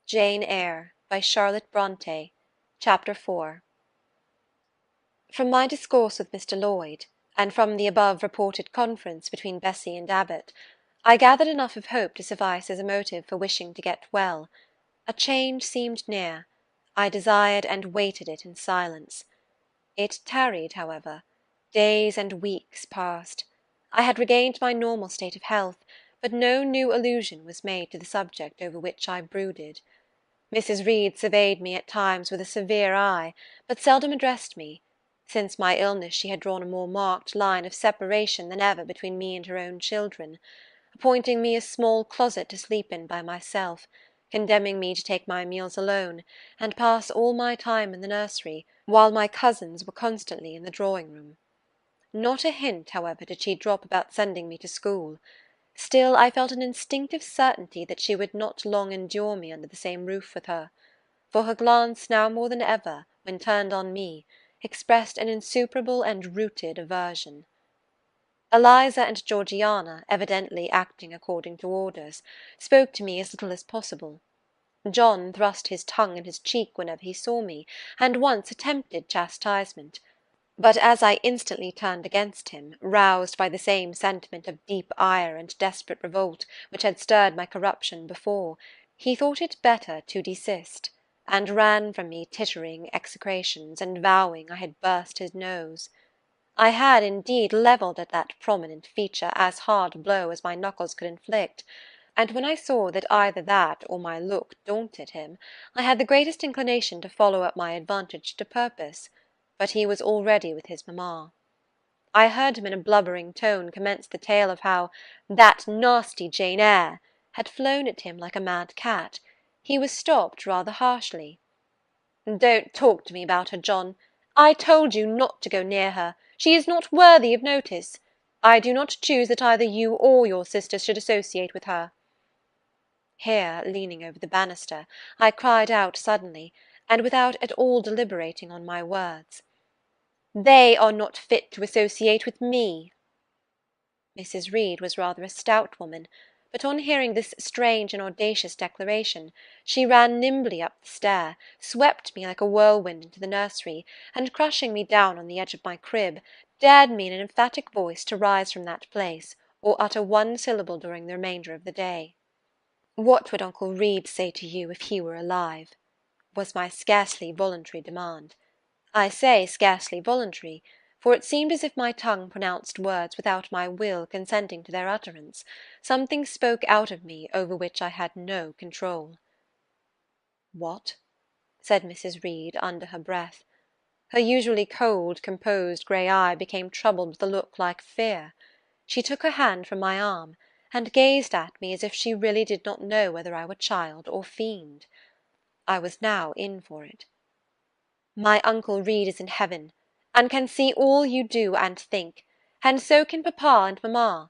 JANE EYRE by Charlotte Brontë. Chapter 4. From my discourse with Mr. Lloyd, and from the above reported conference between Bessy and Abbot, I gathered enough of hope to suffice as a motive for wishing to get well. A change seemed near. I desired and waited it in silence. It tarried, however. Days and weeks passed. I had regained my normal state of health, but no new allusion was made to the subject over which I brooded. Mrs. Reed surveyed me at times with a severe eye, but seldom addressed me. Since my illness she had drawn a more marked line of separation than ever between me and her own children, appointing me a small closet to sleep in by myself, condemning me to take my meals alone, and pass all my time in the nursery, while my cousins were constantly in the drawing-room. Not a hint, however, did she drop about sending me to school. Still I felt an instinctive certainty that she would not long endure me under the same roof with her, for her glance now more than ever, when turned on me, expressed an insuperable and rooted aversion. Eliza and Georgiana, evidently acting according to orders, spoke to me as little as possible. John thrust his tongue in his cheek whenever he saw me, and once attempted chastisement, but as I instantly turned against him, roused by the same sentiment of deep ire and desperate revolt which had stirred my corruption before, he thought it better to desist, and ran from me tittering execrations, and vowing I had burst his nose. I had, indeed, levelled at that prominent feature as hard a blow as my knuckles could inflict, and when I saw that either that or my look daunted him, I had the greatest inclination to follow up my advantage to purpose, but he was already with his mamma. I heard him in a blubbering tone commence the tale of how "that nasty Jane Eyre" had flown at him like a mad cat. He was stopped rather harshly. "Don't talk to me about her, John. I told you not to go near her. She is not worthy of notice. I do not choose that either you or your sisters should associate with her." Here, leaning over the banister, I cried out suddenly, and without at all deliberating on my words, "They are not fit to associate with me." Mrs. Reed was rather a stout woman, but on hearing this strange and audacious declaration, she ran nimbly up the stair, swept me like a whirlwind into the nursery, and crushing me down on the edge of my crib, dared me in an emphatic voice to rise from that place, or utter one syllable during the remainder of the day. "What would Uncle Reed say to you if he were alive?" was my scarcely voluntary demand. I say scarcely voluntary, for it seemed as if my tongue pronounced words without my will consenting to their utterance. Something spoke out of me over which I had no control. "What?" said Mrs. Reed under her breath. Her usually cold, composed grey eye became troubled with a look like fear. She took her hand from my arm, and gazed at me as if she really did not know whether I were child or fiend. I was now in for it. "My Uncle Reed is in heaven, and can see all you do and think, and so can papa and mamma.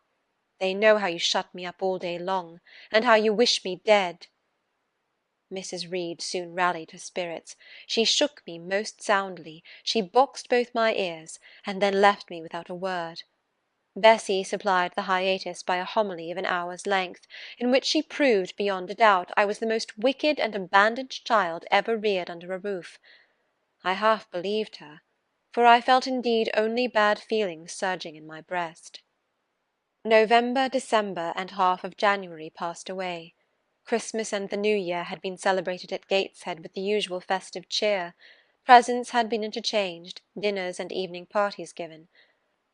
They know how you shut me up all day long, and how you wish me dead." Mrs. Reed soon rallied her spirits. She shook me most soundly, she boxed both my ears, and then left me without a word. Bessy supplied the hiatus by a homily of an hour's length, in which she proved beyond a doubt I was the most wicked and abandoned child ever reared under a roof. I half believed her, for I felt indeed only bad feelings surging in my breast. November, December, and half of January passed away. Christmas and the New Year had been celebrated at Gateshead with the usual festive cheer. Presents had been interchanged, dinners and evening parties given.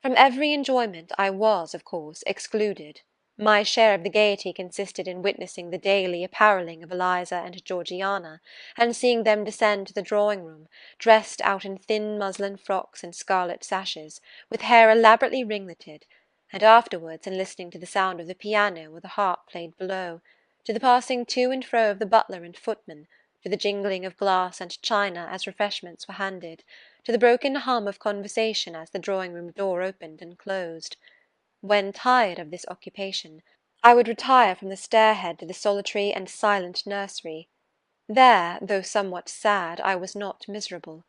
From every enjoyment I was, of course, excluded. My share of the gaiety consisted in witnessing the daily apparelling of Eliza and Georgiana, and seeing them descend to the drawing-room, dressed out in thin muslin frocks and scarlet sashes, with hair elaborately ringleted, and afterwards in listening to the sound of the piano or the harp played below, to the passing to and fro of the butler and footman, to the jingling of glass and china as refreshments were handed, to the broken hum of conversation as the drawing-room door opened and closed. When tired of this occupation, I would retire from the stair-head to the solitary and silent nursery. There, though somewhat sad, I was not miserable.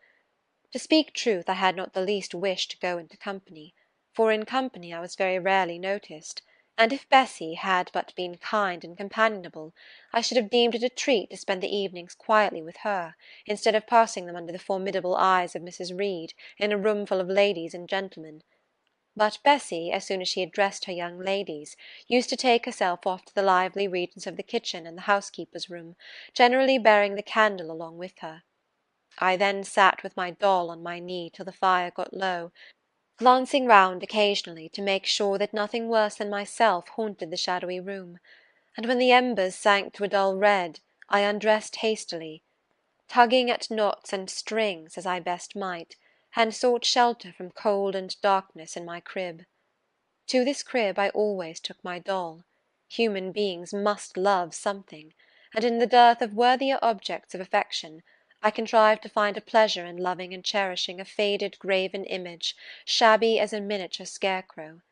To speak truth, I had not the least wish to go into company, for in company I was very rarely noticed, and if Bessy had but been kind and companionable, I should have deemed it a treat to spend the evenings quietly with her, instead of passing them under the formidable eyes of Mrs. Reed, in a room full of ladies and gentlemen. But Bessy, as soon as she had dressed her young ladies, used to take herself off to the lively regions of the kitchen and the housekeeper's room, generally bearing the candle along with her. I then sat with my doll on my knee till the fire got low, glancing round occasionally to make sure that nothing worse than myself haunted the shadowy room, and when the embers sank to a dull red, I undressed hastily, tugging at knots and strings as I best might, and sought shelter from cold and darkness in my crib. To this crib I always took my doll. Human beings must love something, and in the dearth of worthier objects of affection, I contrived to find a pleasure in loving and cherishing a faded graven image, shabby as a miniature scarecrow.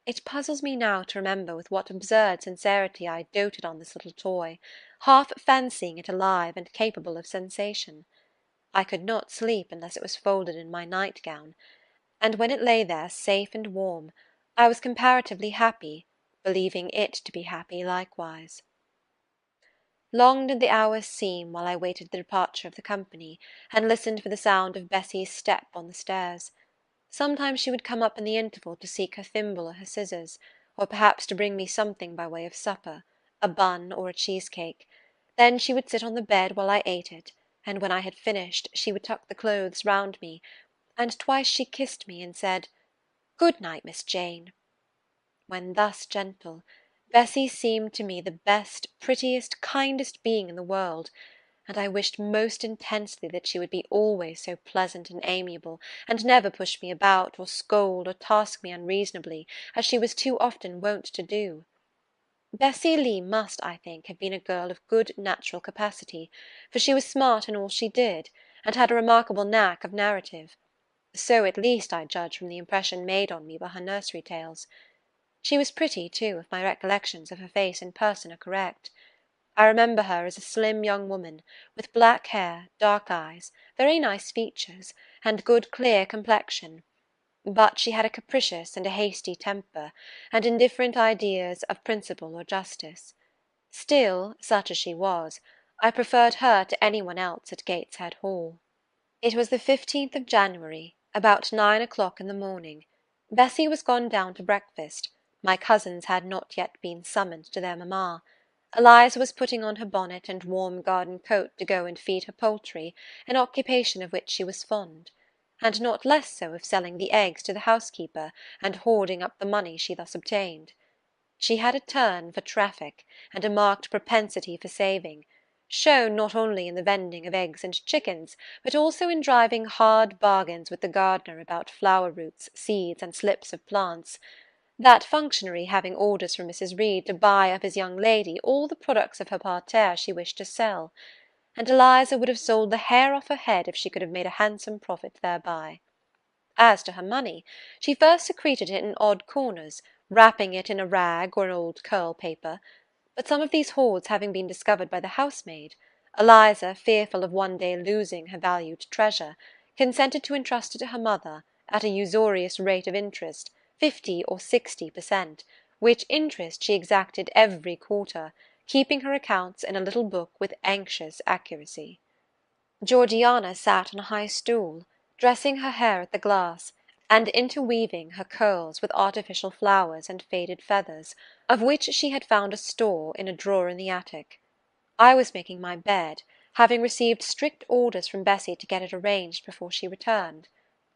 It puzzles me now to remember with what absurd sincerity I doted on this little toy, half fancying it alive and capable of sensation. I could not sleep unless it was folded in my nightgown, and when it lay there safe and warm, I was comparatively happy, believing it to be happy likewise. Long did the hours seem while I waited the departure of the company, and listened for the sound of Bessy's step on the stairs. Sometimes she would come up in the interval to seek her thimble or her scissors, or perhaps to bring me something by way of supper, a bun or a cheesecake. Then she would sit on the bed while I ate it, and when I had finished she would tuck the clothes round me, and twice she kissed me and said, "Good night, Miss Jane." When thus gentle, Bessy seemed to me the best, prettiest, kindest being in the world, and I wished most intensely that she would be always so pleasant and amiable, and never push me about, or scold, or task me unreasonably, as she was too often wont to do. Bessie Lee must, I think, have been a girl of good natural capacity, for she was smart in all she did, and had a remarkable knack of narrative. So at least I judge from the impression made on me by her nursery tales. She was pretty, too, if my recollections of her face and person are correct. I remember her as a slim young woman, with black hair, dark eyes, very nice features, and good clear complexion; but she had a capricious and a hasty temper, and indifferent ideas of principle or justice. Still, such as she was, I preferred her to any one else at Gateshead Hall. It was the 15th of January, about 9 o'clock in the morning. Bessy was gone down to breakfast. My cousins had not yet been summoned to their mamma. Eliza was putting on her bonnet and warm garden coat to go and feed her poultry, an occupation of which she was fond, and not less so of selling the eggs to the housekeeper, and hoarding up the money she thus obtained. She had a turn for traffic, and a marked propensity for saving, shown not only in the vending of eggs and chickens, but also in driving hard bargains with the gardener about flower roots, seeds, and slips of plants, that functionary having orders from Mrs. Reed to buy of his young lady all the products of her parterre she wished to sell, and Eliza would have sold the hair off her head if she could have made a handsome profit thereby. As to her money, she first secreted it in odd corners, wrapping it in a rag or an old curl paper, but some of these hoards having been discovered by the housemaid, Eliza, fearful of one day losing her valued treasure, consented to entrust it to her mother, at a usurious rate of interest, 50 or 60 per cent., which interest she exacted every quarter, keeping her accounts in a little book with anxious accuracy. Georgiana sat on a high stool, dressing her hair at the glass, and interweaving her curls with artificial flowers and faded feathers, of which she had found a store in a drawer in the attic. I was making my bed, having received strict orders from Bessy to get it arranged before she returned;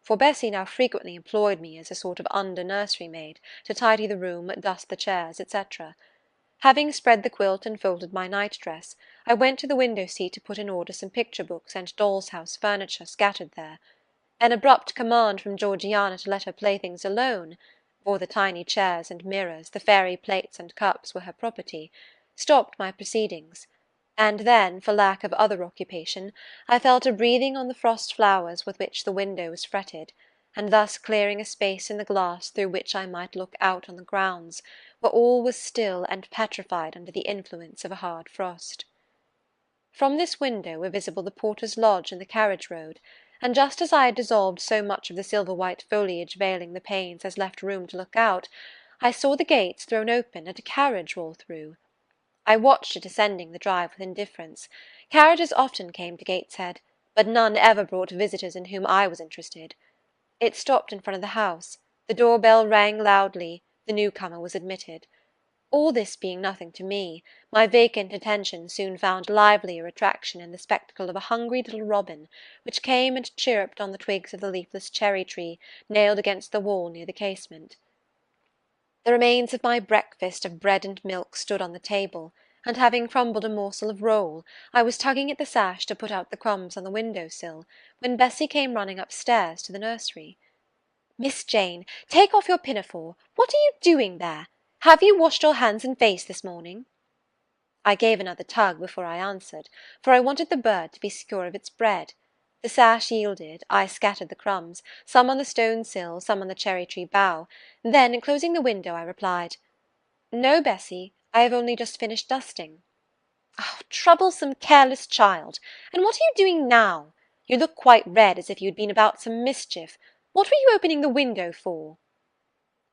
for Bessy now frequently employed me as a sort of under-nursery maid, to tidy the room, dust the chairs, etc. Having spread the quilt and folded my night-dress, I went to the window-seat to put in order some picture-books and doll's-house furniture scattered there. An abrupt command from Georgiana to let her playthings alone, for the tiny chairs and mirrors, the fairy plates and cups were her property, stopped my proceedings, and then, for lack of other occupation, I fell to breathing on the frost flowers with which the window was fretted, and thus clearing a space in the glass through which I might look out on the grounds, where all was still and petrified under the influence of a hard frost. From this window were visible the porter's lodge and the carriage-road, and just as I had dissolved so much of the silver-white foliage veiling the panes as left room to look out, I saw the gates thrown open and a carriage roll through. I watched it ascending the drive with indifference. Carriages often came to Gateshead, but none ever brought visitors in whom I was interested. It stopped in front of the house. The door-bell rang loudly. The newcomer was admitted. All this being nothing to me, my vacant attention soon found livelier attraction in the spectacle of a hungry little robin, which came and chirruped on the twigs of the leafless cherry-tree nailed against the wall near the casement. The remains of my breakfast of bread and milk stood on the table, and having crumbled a morsel of roll, I was tugging at the sash to put out the crumbs on the window-sill, when Bessie came running upstairs to the nursery. "Miss Jane, take off your pinafore. What are you doing there? Have you washed your hands and face this morning?" I gave another tug before I answered, for I wanted the bird to be secure of its bread. The sash yielded. I scattered the crumbs, some on the stone sill, some on the cherry-tree bough. Then, closing the window, I replied, "No, Bessie, I have only just finished dusting." "Oh, troublesome, careless child! And what are you doing now? You look quite red, as if you had been about some mischief. What were you opening the window for?"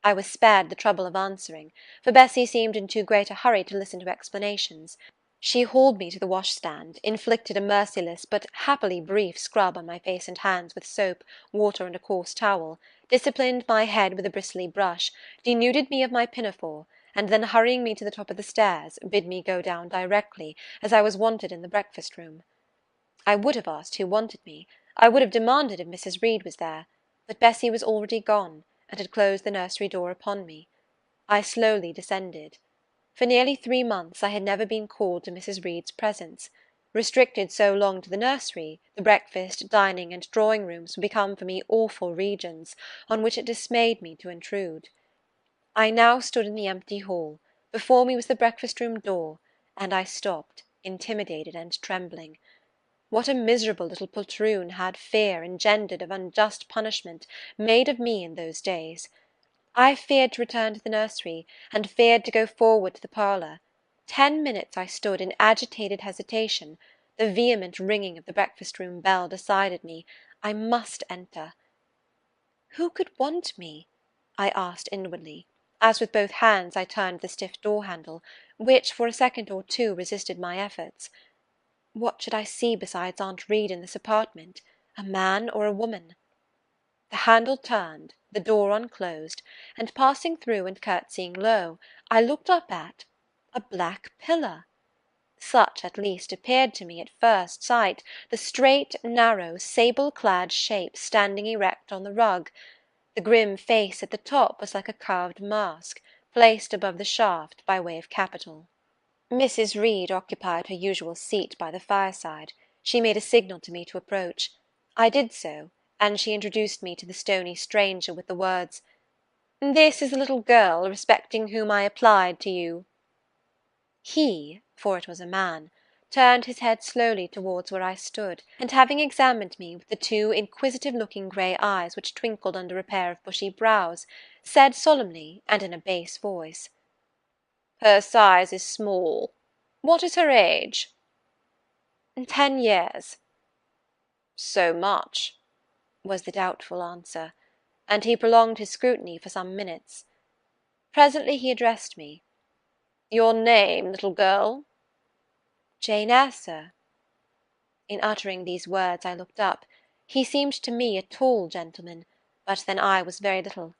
I was spared the trouble of answering, for Bessie seemed in too great a hurry to listen to explanations. She hauled me to the washstand, inflicted a merciless but happily brief scrub on my face and hands with soap, water, and a coarse towel, disciplined my head with a bristly brush, denuded me of my pinafore, and then hurrying me to the top of the stairs, bid me go down directly, as I was wanted in the breakfast-room. I would have asked who wanted me. I would have demanded if Mrs. Reed was there, but Bessie was already gone, and had closed the nursery door upon me. I slowly descended. For nearly 3 months I had never been called to Mrs. Reed's presence. Restricted so long to the nursery, the breakfast, dining, and drawing-rooms were become for me awful regions, on which it dismayed me to intrude. I now stood in the empty hall. Before me was the breakfast-room door, and I stopped, intimidated and trembling. What a miserable little poltroon had fear, engendered of unjust punishment, made of me in those days! I feared to return to the nursery, and feared to go forward to the parlour. 10 minutes I stood in agitated hesitation. The vehement ringing of the breakfast-room bell decided me. I must enter. Who could want me? I asked inwardly, as with both hands I turned the stiff door-handle, which for a second or two resisted my efforts. What should I see besides Aunt Reed in this apartment? A man or a woman? The handle turned, the door unclosed, and passing through and curtsying low, I looked up at a black pillar. Such at least appeared to me at first sight the straight, narrow, sable-clad shape standing erect on the rug. The grim face at the top was like a carved mask, placed above the shaft by way of capital. Mrs. Reed occupied her usual seat by the fireside. She made a signal to me to approach. I did so, and she introduced me to the stony stranger with the words, "This is the little girl respecting whom I applied to you." He, for it was a man, turned his head slowly towards where I stood, and having examined me with the 2 inquisitive-looking grey eyes which twinkled under a pair of bushy brows, said solemnly, and in a bass voice, "Her size is small. What is her age?" 10 years. "So much," was the doubtful answer, and he prolonged his scrutiny for some minutes. Presently he addressed me. "Your name, little girl?" "Jane Eyre, sir." In uttering these words I looked up. He seemed to me a tall gentleman, but then I was very little.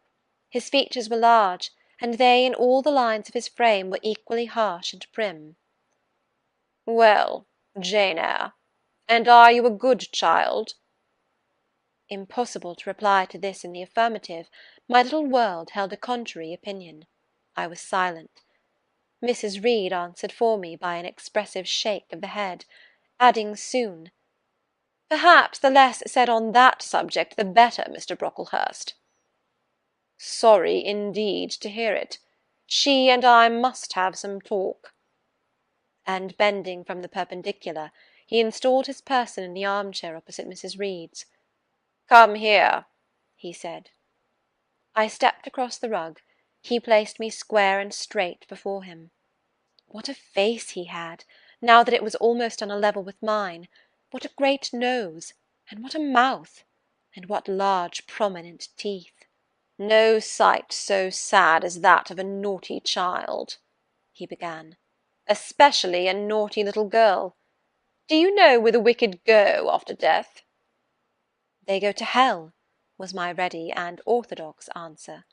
His features were large, and they and all the lines of his frame were equally harsh and prim. "Well, Jane Eyre, and are you a good child?" Impossible to reply to this in the affirmative. My little world held a contrary opinion. I was silent. Mrs. Reed answered for me by an expressive shake of the head, adding soon, "Perhaps the less said on that subject the better, Mr. Brocklehurst." "Sorry indeed to hear it. She and I must have some talk." And bending from the perpendicular, he installed his person in the arm-chair opposite Mrs. Reed's. "Come here," he said. I stepped across the rug. He placed me square and straight before him. What a face he had, now that it was almost on a level with mine! What a great nose! And what a mouth! And what large prominent teeth! "No sight so sad as that of a naughty child," he began, "especially a naughty little girl. Do you know where the wicked go after death?" "They go to hell," was my ready and orthodox answer.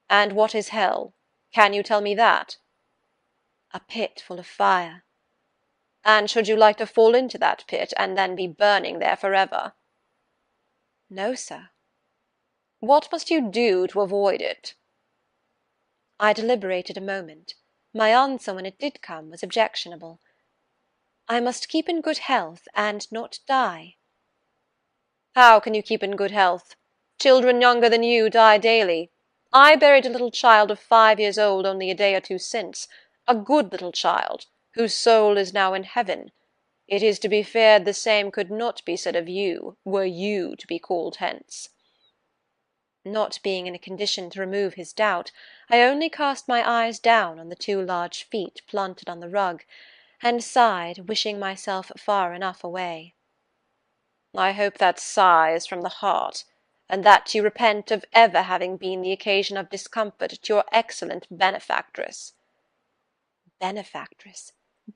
"And what is hell? Can you tell me that?" "A pit full of fire." "And should you like to fall into that pit, and then be burning there for ever?" "No, sir." "What must you do to avoid it?" I deliberated a moment. My answer, when it did come, was objectionable. "I must keep in good health, and not die." "How can you keep in good health? Children younger than you die daily. I buried a little child of 5 years old only a day or two since, a good little child, whose soul is now in heaven. It is to be feared the same could not be said of you, were you to be called hence." Not being in a condition to remove his doubt, I only cast my eyes down on the 2 large feet planted on the rug, and sighed, wishing myself far enough away. "I hope that sigh is from the heart, and that you repent of ever having been the occasion of discomfort to your excellent benefactress." "Benefactress,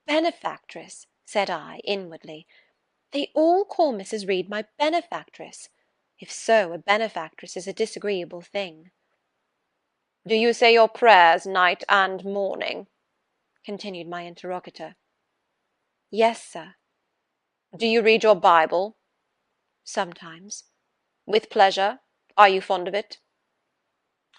benefactress," said I, inwardly. "They all call Mrs. Reed my benefactress. If so, a benefactress is a disagreeable thing." "Do you say your prayers night and morning?" continued my interrogator. "Yes, sir." "Do you read your Bible?" "Sometimes." "With pleasure? Are you fond of it?"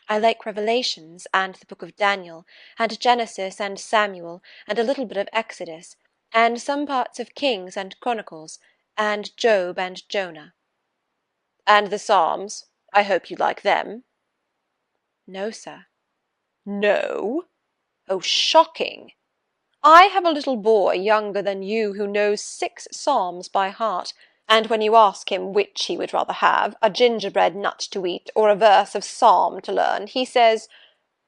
"I like Revelations, and the book of Daniel, and Genesis and Samuel, and a little bit of Exodus, and some parts of Kings and Chronicles, and Job and Jonah." "And the Psalms? I hope you like them?" "No, sir." "No? Oh, shocking! I have a little boy younger than you who knows 6 psalms by heart, and when you ask him which he would rather have, a gingerbread nut to eat, or a verse of psalm to learn, he says,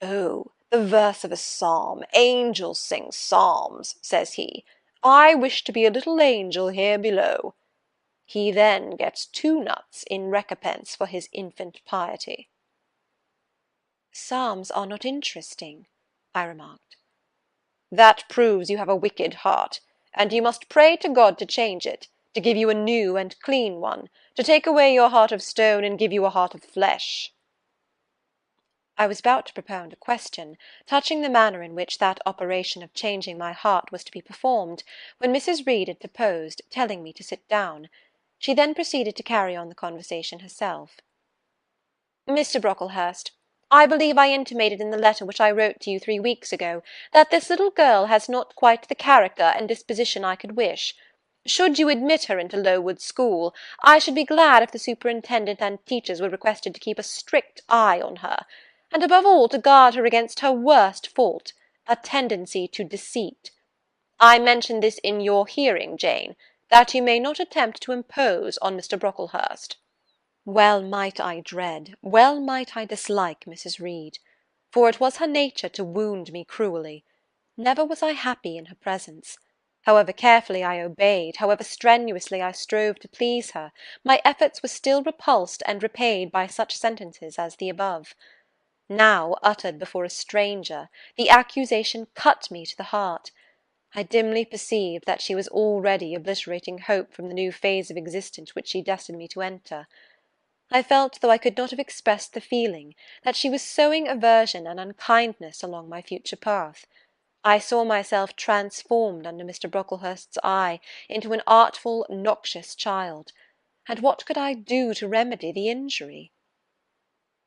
'Oh, the verse of a psalm! Angels sing psalms,' says he. 'I wish to be a little angel here below.' He then gets 2 nuts in recompense for his infant piety." "Psalms are not interesting," I remarked. "That proves you have a wicked heart, and you must pray to God to change it, to give you a new and clean one, to take away your heart of stone and give you a heart of flesh." I was about to propound a question, touching the manner in which that operation of changing my heart was to be performed, when Mrs. Reed interposed, telling me to sit down. She then proceeded to carry on the conversation herself. "Mr. Brocklehurst, I believe I intimated in the letter which I wrote to you 3 weeks ago, that this little girl has not quite the character and disposition I could wish. Should you admit her into Lowood School, I should be glad if the superintendent and teachers were requested to keep a strict eye on her, and above all to guard her against her worst fault, a tendency to deceit. I mention this in your hearing, Jane, that you may not attempt to impose on Mr. Brocklehurst." Well might I dread, well might I dislike Mrs. Reed, for it was her nature to wound me cruelly. Never was I happy in her presence. However carefully I obeyed, however strenuously I strove to please her, my efforts were still repulsed and repaid by such sentences as the above. Now, uttered before a stranger, the accusation cut me to the heart. I dimly perceived that she was already obliterating hope from the new phase of existence which she destined me to enter. I felt, though I could not have expressed the feeling, that she was sowing aversion and unkindness along my future path. I saw myself transformed under Mr. Brocklehurst's eye into an artful, noxious child, and what could I do to remedy the injury?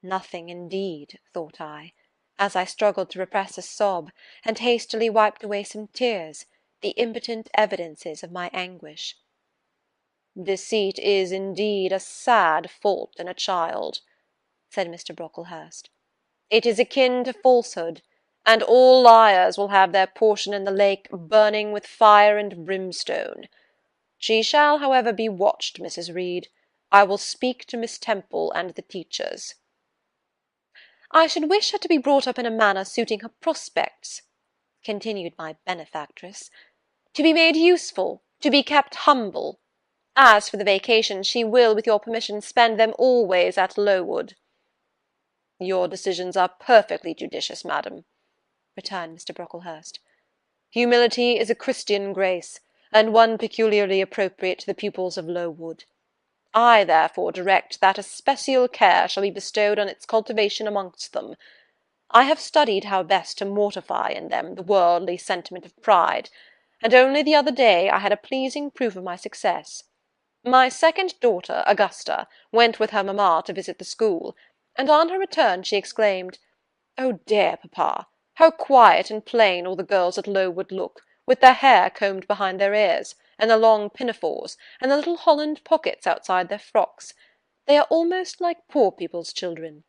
Nothing, indeed, thought I, as I struggled to repress a sob, and hastily wiped away some tears, the impotent evidences of my anguish. "Deceit is, indeed, a sad fault in a child," said Mr. Brocklehurst. "It is akin to falsehood, and all liars will have their portion in the lake burning with fire and brimstone. She shall, however, be watched, Mrs. Reed. I will speak to Miss Temple and the teachers." "I should wish her to be brought up in a manner suiting her prospects," continued my benefactress, "to be made useful, to be kept humble. As for the vacations, she will, with your permission, spend them always at Lowood." "Your decisions are perfectly judicious, madam," returned Mr. Brocklehurst. "Humility is a Christian grace, and one peculiarly appropriate to the pupils of Lowood. I therefore direct that especial care shall be bestowed on its cultivation amongst them. I have studied how best to mortify in them the worldly sentiment of pride, and only the other day I had a pleasing proof of my success. My second daughter, Augusta, went with her mamma to visit the school, and on her return she exclaimed, 'Oh dear, papa, how quiet and plain all the girls at Lowood look, with their hair combed behind their ears, and their long pinafores, and their little holland pockets outside their frocks. They are almost like poor people's children.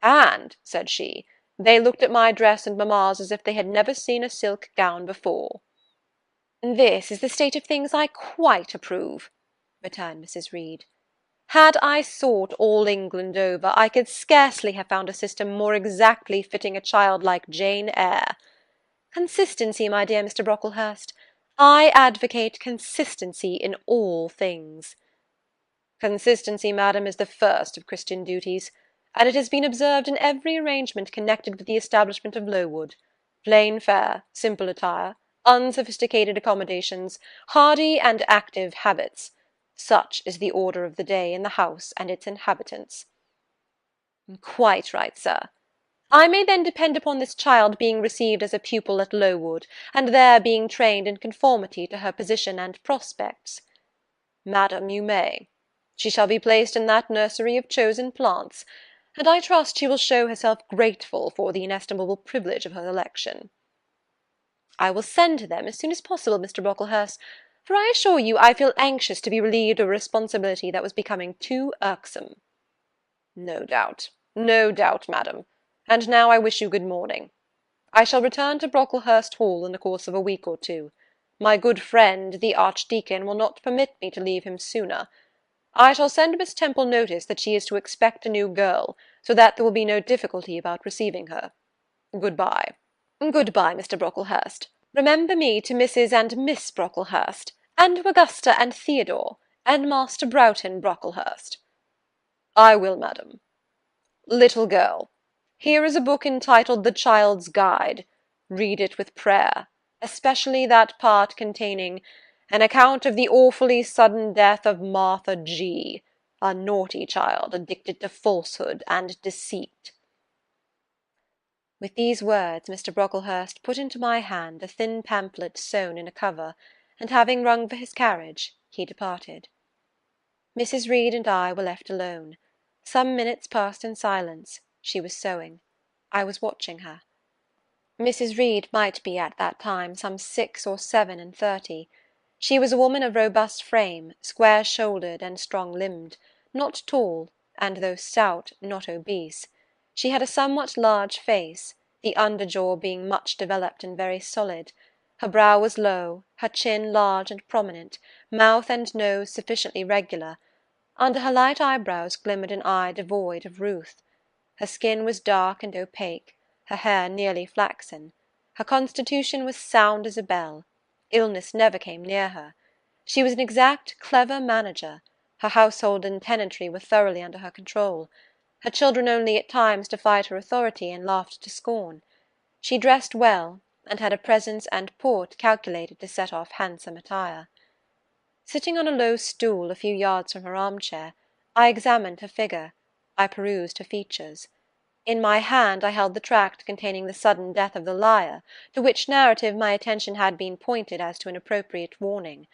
And, said she, they looked at my dress and mamma's as if they had never seen a silk gown before.' "This is the state of things I quite approve," returned Mrs. Reed. "Had I sought all England over, I could scarcely have found a system more exactly fitting a child like Jane Eyre. Consistency, my dear Mr. Brocklehurst. I advocate consistency in all things." "Consistency, madam, is the first of Christian duties, and it has been observed in every arrangement connected with the establishment of Lowood. Plain fare, simple attire, unsophisticated accommodations, hardy and active habits. Such is the order of the day in the house and its inhabitants." "Quite right, sir. I may then depend upon this child being received as a pupil at Lowood, and there being trained in conformity to her position and prospects?" "Madam, you may. She shall be placed in that nursery of chosen plants, and I trust she will show herself grateful for the inestimable privilege of her election." "I will send to them as soon as possible, Mr. Brocklehurst, for I assure you I feel anxious to be relieved of a responsibility that was becoming too irksome." No doubt, madam. And now I wish you good morning. I shall return to Brocklehurst Hall in the course of a week or two. My good friend, the Archdeacon, will not permit me to leave him sooner. I shall send Miss Temple notice that she is to expect a new girl, so that there will be no difficulty about receiving her. Good-bye." "Good-bye, Mr. Brocklehurst. Remember me to Mrs. and Miss Brocklehurst, and to Augusta and Theodore, and Master Broughton Brocklehurst." "I will, madam. Little girl, here is a book entitled The Child's Guide. Read it with prayer, especially that part containing an account of the awfully sudden death of Martha G., a naughty child addicted to falsehood and deceit." With these words Mr. Brocklehurst put into my hand a thin pamphlet sewn in a cover, and having rung for his carriage, he departed. Mrs. Reed and I were left alone. Some minutes passed in silence. She was sewing. I was watching her. Mrs. Reed might be at that time some 6 or 7 and 30. She was a woman of robust frame, square-shouldered and strong-limbed, not tall, and though stout, not obese. She had a somewhat large face, the under-jaw being much developed and very solid. Her brow was low, her chin large and prominent, mouth and nose sufficiently regular. Under her light eyebrows glimmered an eye devoid of ruth. Her skin was dark and opaque, her hair nearly flaxen. Her constitution was sound as a bell. Illness never came near her. She was an exact, clever manager. Her household and tenantry were thoroughly under her control. Her children only at times defied her authority and laughed to scorn. She dressed well, and had a presence and port calculated to set off handsome attire. Sitting on a low stool a few yards from her armchair, I examined her figure, I perused her features. In my hand I held the tract containing the sudden death of the liar, to which narrative my attention had been pointed as to an appropriate warning.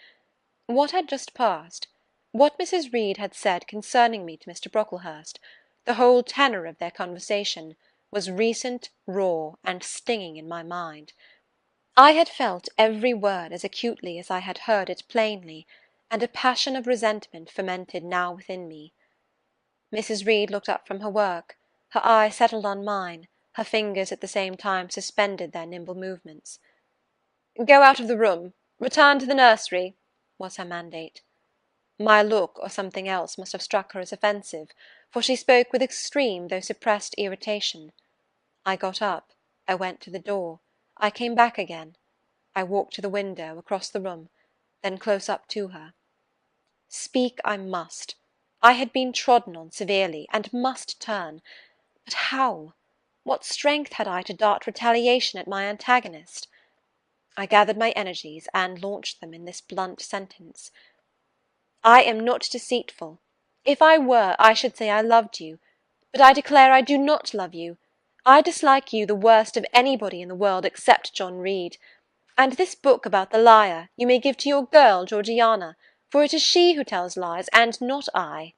What had just passed, what Mrs. Reed had said concerning me to Mr. Brocklehurst, the whole tenor of their conversation, was recent, raw, and stinging in my mind. I had felt every word as acutely as I had heard it plainly, and a passion of resentment fermented now within me. Mrs. Reed looked up from her work. Her eye settled on mine, her fingers at the same time suspended their nimble movements. "Go out of the room. Return to the nursery," was her mandate. My look, or something else, must have struck her as offensive, for she spoke with extreme though suppressed irritation. I got up. I went to the door. I came back again. I walked to the window, across the room, then close up to her. Speak I must. I had been trodden on severely, and must turn. But how? What strength had I to dart retaliation at my antagonist? I gathered my energies, and launched them in this blunt sentence. I am not deceitful. If I were, I should say I loved you. But I declare I do not love you. I dislike you the worst of anybody in the world except John Reed. And this book about the liar you may give to your girl Georgiana, for it is she who tells lies, and not I.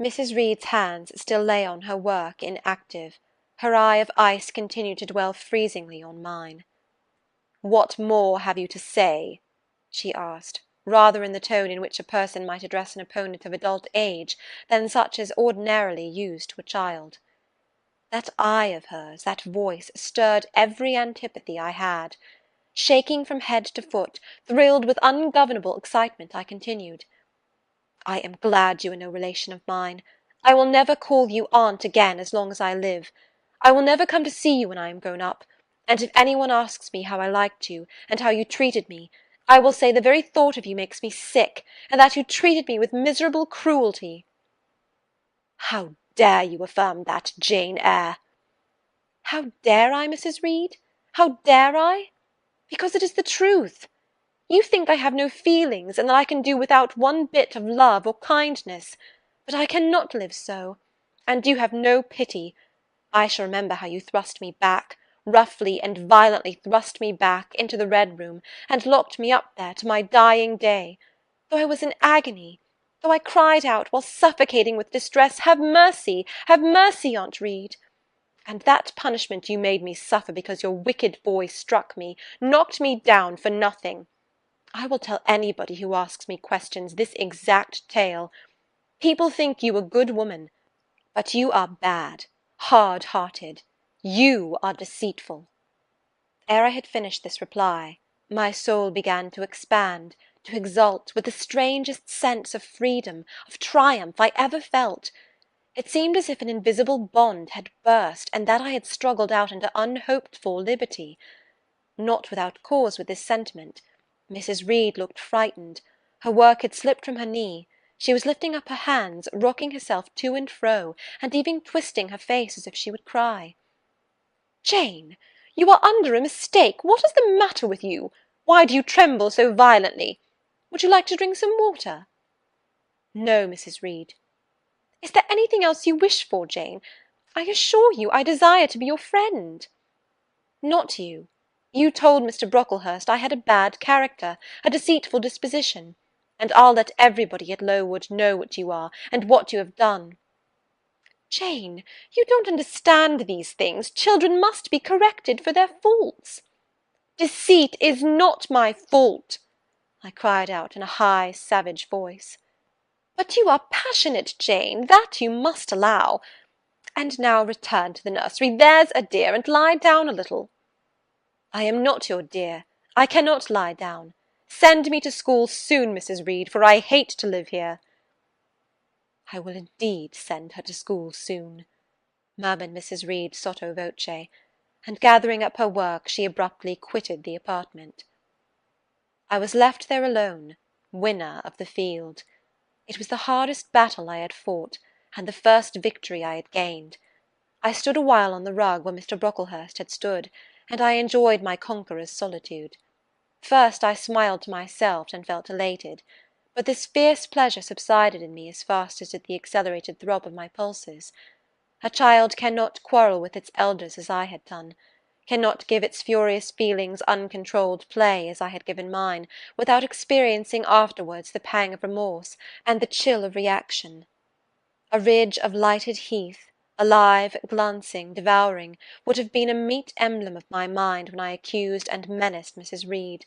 Mrs. Reed's hands still lay on her work inactive. Her eye of ice continued to dwell freezingly on mine. "What more have you to say?" she asked, rather in the tone in which a person might address an opponent of adult age than such as ordinarily used to a child. That eye of hers, that voice, stirred every antipathy I had. Shaking from head to foot, thrilled with ungovernable excitement, I continued, "I am glad you are no relation of mine. I will never call you aunt again as long as I live. I will never come to see you when I am grown up, and if any one asks me how I liked you, and how you treated me, I will say the very thought of you makes me sick, and that you treated me with miserable cruelty." "How dare you affirm that, Jane Eyre?" "How dare I, Mrs. Reed? How dare I? Because it is the truth. You think I have no feelings, and that I can do without one bit of love or kindness, but I cannot live so, and you have no pity. I shall remember how you thrust me back, roughly and violently thrust me back, into the red room, and locked me up there to my dying day, though I was in agony, though I cried out, while suffocating with distress, have mercy, Aunt Reed! And that punishment you made me suffer because your wicked boy struck me, knocked me down for nothing. I will tell anybody who asks me questions this exact tale. People think you a good woman, but you are bad, hard-hearted. You are deceitful." Ere I had finished this reply, my soul began to expand, to exult, with the strangest sense of freedom, of triumph, I ever felt. It seemed as if an invisible bond had burst, and that I had struggled out into unhoped-for liberty. Not without cause with this sentiment. Mrs. Reed looked frightened. Her work had slipped from her knee. She was lifting up her hands, rocking herself to and fro, and even twisting her face as if she would cry. "Jane, you are under a mistake. What is the matter with you? Why do you tremble so violently? Would you like to drink some water?" "No, Mrs. Reed." "Is there anything else you wish for, Jane? I assure you I desire to be your friend." "Not you. You told Mr. Brocklehurst I had a bad character, a deceitful disposition, and I'll let everybody at Lowood know what you are, and what you have done." "Jane, you don't understand these things. Children must be corrected for their faults." "Deceit is not my fault," I cried out in a high, savage voice. "But you are passionate, Jane, that you must allow. And now return to the nursery, there's a dear, and lie down a little." "I am not your dear. I cannot lie down. Send me to school soon, Mrs. Reed, for I hate to live here." "I will indeed send her to school soon," murmured Mrs. Reed sotto voce, and gathering up her work, she abruptly quitted the apartment. I was left there alone, winner of the field. It was the hardest battle I had fought, and the first victory I had gained. I stood awhile on the rug where Mr. Brocklehurst had stood, and I enjoyed my conqueror's solitude. First I smiled to myself and felt elated, but this fierce pleasure subsided in me as fast as did the accelerated throb of my pulses. A child cannot quarrel with its elders as I had done, cannot give its furious feelings uncontrolled play as I had given mine, without experiencing afterwards the pang of remorse and the chill of reaction. A ridge of lighted heath, alive, glancing, devouring, would have been a meet emblem of my mind when I accused and menaced Mrs. Reed.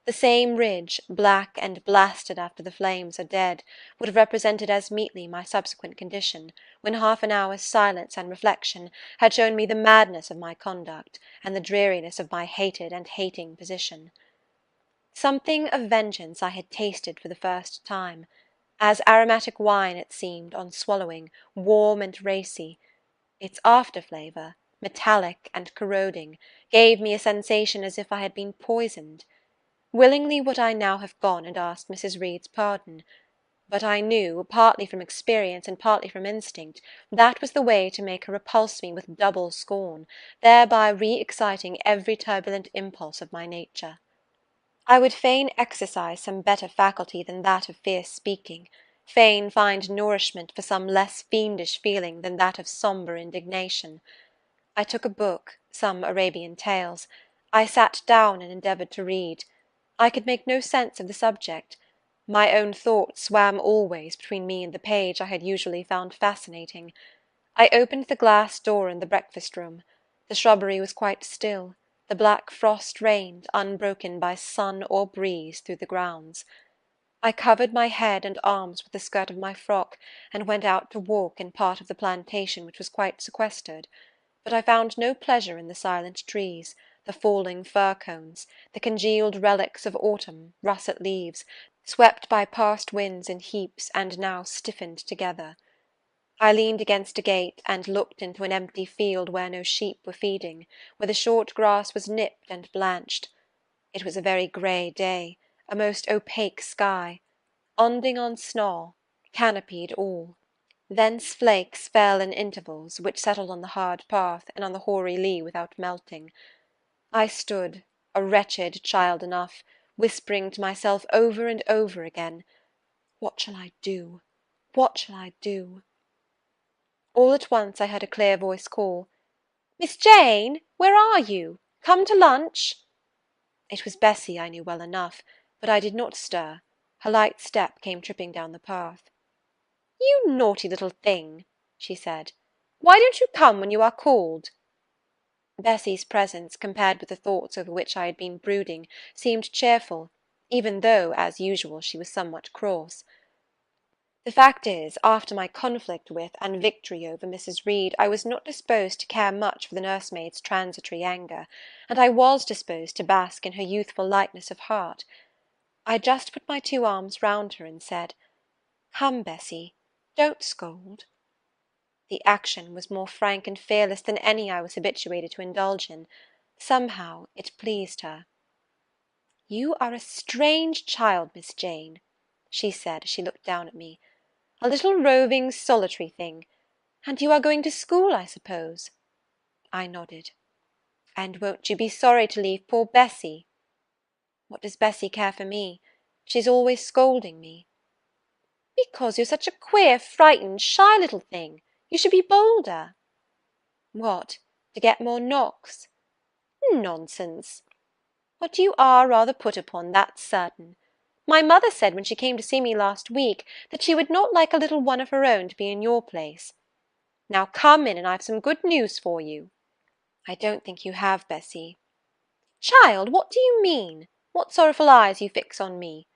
The same ridge, black and blasted after the flames are dead, would have represented as meetly my subsequent condition, when half an hour's silence and reflection had shown me the madness of my conduct, and the dreariness of my hated and hating position. Something of vengeance I had tasted for the first time, as aromatic wine it seemed, on swallowing, warm and racy. Its after-flavour, metallic and corroding, gave me a sensation as if I had been poisoned. Willingly would I now have gone and asked Mrs. Reed's pardon, but I knew, partly from experience and partly from instinct, that was the way to make her repulse me with double scorn, thereby re-exciting every turbulent impulse of my nature. I would fain exercise some better faculty than that of fierce speaking, fain find nourishment for some less fiendish feeling than that of sombre indignation. I took a book, some Arabian Tales. I sat down and endeavoured to read. I could make no sense of the subject. My own thoughts swam always between me and the page I had usually found fascinating. I opened the glass door in the breakfast-room. The shrubbery was quite still. The black frost reigned, unbroken by sun or breeze, through the grounds. I covered my head and arms with the skirt of my frock, and went out to walk in part of the plantation which was quite sequestered. But I found no pleasure in the silent trees, the falling fir-cones, the congealed relics of autumn, russet leaves, swept by past winds in heaps, and now stiffened together. I leaned against a gate, and looked into an empty field where no sheep were feeding, where the short grass was nipped and blanched. It was a very grey day, a most opaque sky, onding on snaw, canopied all. Thence flakes fell in intervals, which settled on the hard path and on the hoary lea without melting. I stood, a wretched child enough, whispering to myself over and over again, "What shall I do? What shall I do?" All at once I heard a clear voice call, "Miss Jane, where are you? Come to lunch." It was Bessie, I knew well enough, but I did not stir. Her light step came tripping down the path. "You naughty little thing," she said, "why don't you come when you are called?" Bessie's presence, compared with the thoughts over which I had been brooding, seemed cheerful, even though, as usual, she was somewhat cross. The fact is, after my conflict with and victory over Mrs. Reed, I was not disposed to care much for the nursemaid's transitory anger, and I was disposed to bask in her youthful lightness of heart. I just put my 2 arms round her and said, "Come, Bessie, don't scold." The action was more frank and fearless than any I was habituated to indulge in. Somehow it pleased her. "You are a strange child, Miss Jane," she said, as she looked down at me. "A little roving, solitary thing. And you are going to school, I suppose?" I nodded. "And won't you be sorry to leave poor Bessie?" "What does Bessie care for me? She's always scolding me." "Because you're such a queer, frightened, shy little thing. You should be bolder." "What, to get more knocks?" "Nonsense." "But you are rather put upon, that's certain. My mother said when she came to see me last week that she would not like a little one of her own to be in your place. Now come in, and I've some good news for you." "I don't think you have, Bessie." "Child, what do you mean? What sorrowful eyes you fix on me?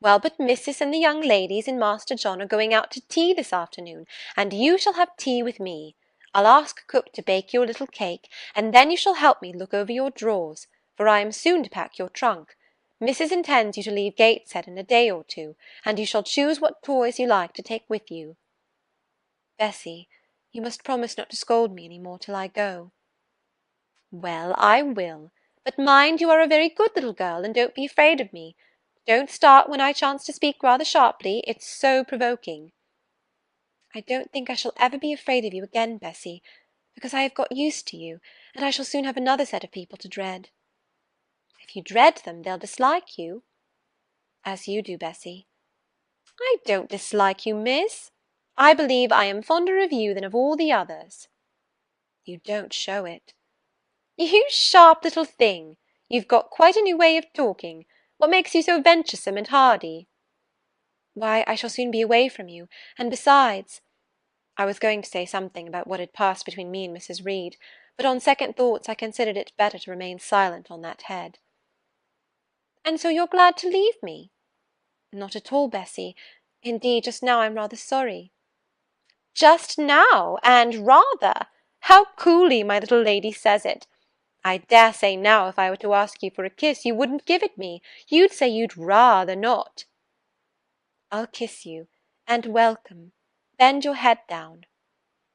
Well, but Missis and the young ladies and Master John are going out to tea this afternoon, and you shall have tea with me. I'll ask cook to bake you a little cake, and then you shall help me look over your drawers, for I am soon to pack your trunk. Missis intends you to leave Gateshead in a day or 2, and you shall choose what toys you like to take with you." "Bessie, you must promise not to scold me any more till I go." "Well, I will. But mind you are a very good little girl, and don't be afraid of me. Don't start when I chance to speak rather sharply, it's so provoking." "I don't think I shall ever be afraid of you again, Bessie, because I have got used to you, and I shall soon have another set of people to dread." "If you dread them, they'll dislike you." "As you do, Bessie." "I don't dislike you, miss. I believe I am fonder of you than of all the others." "You don't show it." "You sharp little thing! You've got quite a new way of talking. What makes you so venturesome and hardy?" "Why, I shall soon be away from you, and besides—" I was going to say something about what had passed between me and Mrs. Reed, but on second thoughts I considered it better to remain silent on that head. "And so you're glad to leave me?" "Not at all, Bessie. Indeed, just now I'm rather sorry." "Just now, and rather! How coolly my little lady says it! I dare say now if I were to ask you for a kiss, you wouldn't give it me. You'd say you'd rather not." "I'll kiss you, and welcome. Bend your head down."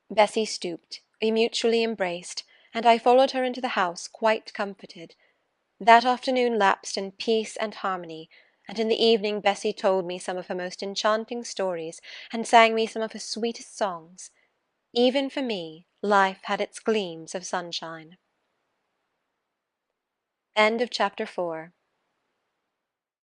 Bessie stooped, we mutually embraced, and I followed her into the house quite comforted. That afternoon lapsed in peace and harmony, and in the evening Bessie told me some of her most enchanting stories, and sang me some of her sweetest songs. Even for me, life had its gleams of sunshine. End of chapter 4.